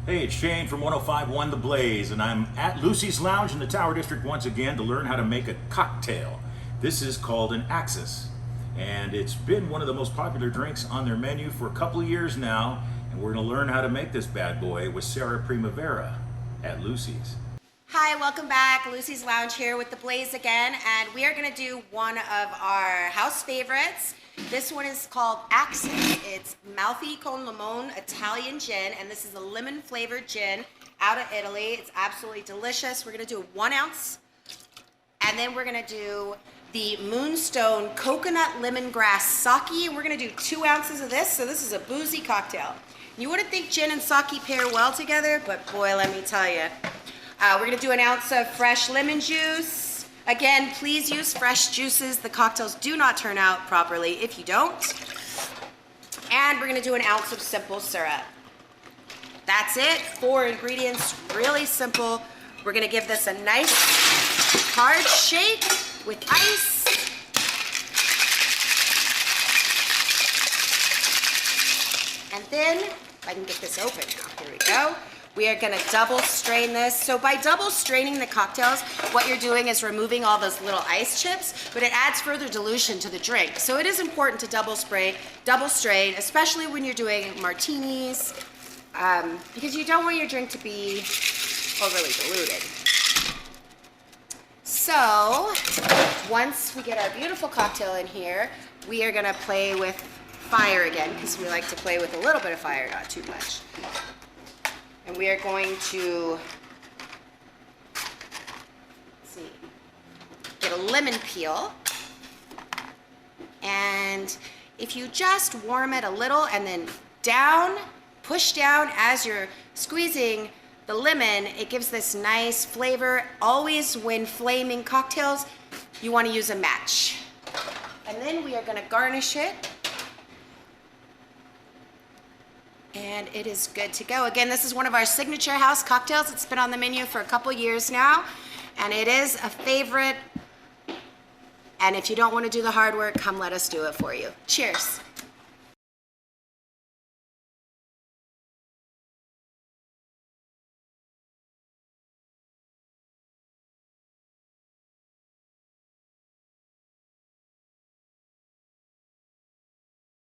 Hey, it's Shane from 105.1 The Blaze, and I'm at Lucy's Lounge in the Tower District once again to learn how to make a cocktail. This is called an Axis, and it's been one of the most popular drinks on their menu for a couple of years now, and we're going to learn how to make this bad boy with Sara Premavera at Lucy's. Hi, welcome back. Lucy's Lounge here with The Blaze again, and we are going to do one of our house favorites. This one is called Axis. It's Malfi con Limone Italian gin, and this is a lemon flavored gin out of Italy. It's absolutely delicious. We're going to do 1 ounce, and then we're going to do the Moonstone Coconut Lemongrass Sake. We're going to do 2 ounces of this, so this is a boozy cocktail. You wouldn't think gin and sake pair well together, but boy, let me tell you. We're going to do 1 ounce of fresh lemon juice. Again, please use fresh juices. The cocktails do not turn out properly if you don't. And we're going to do 1 ounce of simple syrup. That's it. 4 ingredients, really simple. We're going to give this a nice hard shake with ice. And then, if I can get this open, here we go. We are gonna double strain this. So by double straining the cocktails, what you're doing is removing all those little ice chips, but it adds further dilution to the drink. So it is important to double strain, especially when you're doing martinis, because you don't want your drink to be overly diluted. So once we get our beautiful cocktail in here, we are gonna play with fire again, because we like to play with a little bit of fire, not too much. And we are going to, get a lemon peel. And if you just warm it a little and then push down as you're squeezing the lemon, it gives this nice flavor. Always when flaming cocktails, you want to use a match. And then we are going to garnish it. And it is good to go. Again, this is one of our signature house cocktails. It's been on the menu for a couple years now, and it is a favorite. And if you don't want to do the hard work, come let us do it for you. Cheers.